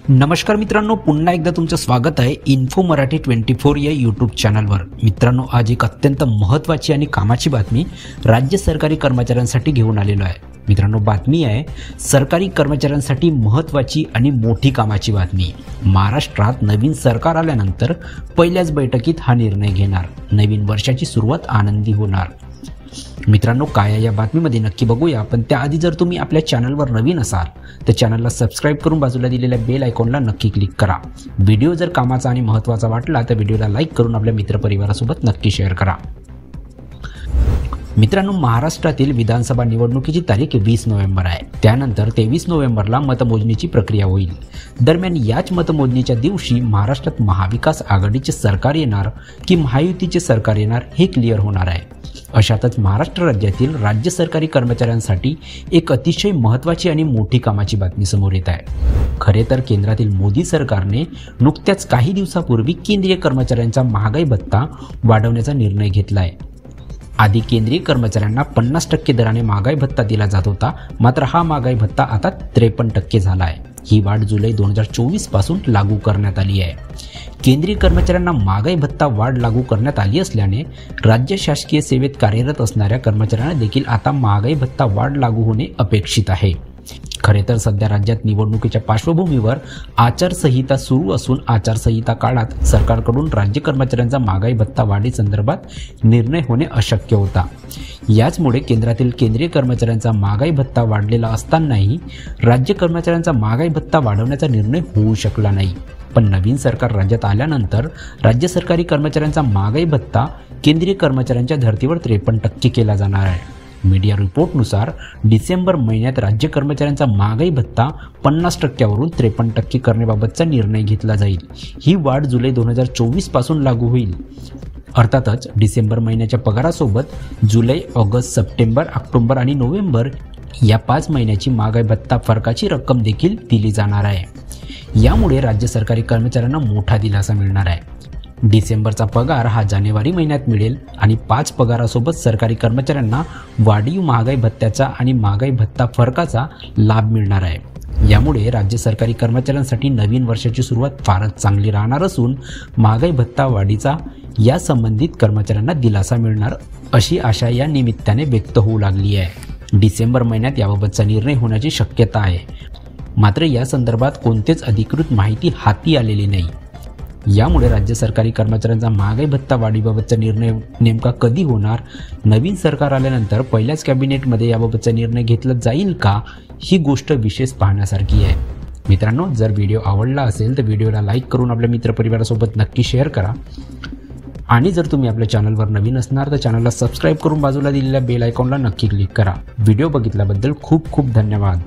नमस्कार मित्रांनो, पुन्हा एकदा तुमचं स्वागत आहे इन्फो मराठी 24 या यूट्यूब चॅनलवर। मित्रांनो, आज एक अत्यंत महत्त्वाची आणि कामाची बातमी राज्य सरकारी कर्मचाऱ्यांसाठी घेऊन आलेलो आहे। मित्रांनो, बातमी आहे सरकारी कर्मचाऱ्यांसाठी महत्त्वाची आणि मोठी कामाची बातमी। महाराष्ट्रात नवीन सरकार आल्यानंतर पहिल्याच बैठकीत हा निर्णय घेणार, नवीन वर्षाची सुरुवात आनंदी होणार। मित्रांनो, काय आहे या बातमीमध्ये नक्की बघूया, पण त्याआधी जर तुम्ही आपल्या चॅनलवर नवीन असाल तर चॅनलला सबस्क्राइब करून बाजूला दिलेल्या बेल आयकॉनला नक्की क्लिक करा। व्हिडिओ जर कामाचा आणि महत्त्वाचा वाटला तर व्हिडिओला लाईक करून आपल्या मित्रपरिवारासोबत नक्की शेअर करा। मित्रांनो, महाराष्ट्रातील विधानसभा निवडणुकीची तारीख 20 नोव्हेंबर आहे। त्यानंतर 23 नोव्हेंबरला मतमोजणीची प्रक्रिया होईल। दरम्यान याच मतमोजणीच्या दिवशी महाराष्ट्रात महाविकास आघाडीचे सरकार येणार की महायुतीचे सरकार येणार हे क्लिअर होणार आहे। अशातच महाराष्ट्र राज्यातील राज्य सरकारी कर्मचाऱ्यांसाठी एक अतिशय महत्त्वाची आणि मोठी कामाची बातमी समोर येत आहे। खरे तर केंद्रातील मोदी सरकारने नुकत्याच काही दिवसापूर्वी केंद्रीय कर्मचाऱ्यांचा महागाई भत्ता वाढवण्याचा निर्णय घेतला आहे। आधी केंद्रीय कर्मचाऱ्यांना 50% दराने महागाई भत्ता दिला जात होता, मात्र हा महागाई भत्ता आता 53% झाला आहे। ही वाढ जुलै 2024 पासून लागू करण्यात आली आहे। केंद्रीय कर्मचाऱ्यांना महागाई भत्ता वाढ लागू करण्यात आली असल्याने राज्य शासकीय सेवेत कार्यरत असणाऱ्या कर्मचाऱ्यांना देखील आता महागाई भत्ता वाढ लागू होणे अपेक्षित आहे। खरे तर सध्या राज्यात निवडणुकीच्या पार्श्वभूमीवर आचारसंहिता सुरू असून आचारसंहिता काळात सरकारकडून राज्य कर्मचाऱ्यांचा महागाई भत्ता वाढीसंदर्भात निर्णय होणे अशक्य होता। याचमुळे केंद्रातील केंद्रीय कर्मचाऱ्यांचा महागाई भत्ता वाढलेला असतानाही राज्य कर्मचाऱ्यांचा महागाई भत्ता वाढवण्याचा निर्णय होऊ शकला नाही। पण नवीन सरकार राज्यात आल्यानंतर राज्य सरकारी कर्मचाऱ्यांचा महागाई भत्ता केंद्रीय कर्मचाऱ्यांच्या धर्तीवर 53% केला जाणार आहे। मीडिया रिपोर्टनुसार डिसेंबर महिन्यात राज्य कर्मचाऱ्यांचा महागाई भत्ता 50% वरून 53% करण्याबाबतचा निर्णय घेतला जाईल। ही वाढ जुलै 2024 पासून लागू होईल। अर्थातच डिसेंबर महिन्याच्या पगारासोबत जुलै, ऑगस्ट, सप्टेंबर, ऑक्टोबर आणि नोव्हेंबर या 5 महिन्याची महागाई भत्ता फरकाची रक्कम देखील दिली जाणार आहे। यामुळे राज्य सरकारी कर्मचाऱ्यांना मोठा दिलासा मिळणार आहे। डिसेंबरचा पगार हा जानेवारी महिन्यात मिळेल आणि 5 पगारासोबत सरकारी कर्मचाऱ्यांना वाढीव महागाई भत्त्याचा आणि महागाई भत्ता फरकाचा लाभ मिळणार आहे। यामुळे राज्य सरकारी कर्मचाऱ्यांसाठी नवीन वर्षाची सुरुवात फारच चांगली राहणार असून महागाई भत्ता वाढीचा या संबंधित कर्मचाऱ्यांना दिलासा मिळणार अशी आशा या निमित्ताने व्यक्त होऊ लागली आहे। डिसेंबर महिन्यात याबाबतचा निर्णय होण्याची शक्यता आहे, मात्र या संदर्भात कोणतेच अधिकृत माहिती हाती आलेली नाही। यामुळे राज्य सरकारी कर्मचाऱ्यांचा महागाई भत्ता वाढीबाबतचा निर्णय नेमका कधी होणार, नवीन सरकार आल्यानंतर पहिल्याच कॅबिनेटमध्ये याबाबतचा निर्णय घेतला जाईल का, ही गोष्ट विशेष पाहण्यासारखी आहे। मित्रांनो, जर व्हिडिओ आवडला असेल तर व्हिडिओला लाईक करून आपल्या मित्रपरिवारासोबत नक्की शेअर करा आणि जर तुम्ही आपल्या चॅनलवर नवीन असणार तर चॅनलला सबस्क्राइब करून बाजूला दिलेल्या बेल आयकॉनला नक्की क्लिक करा। व्हिडिओ बघितल्याबद्दल खूप खूप धन्यवाद।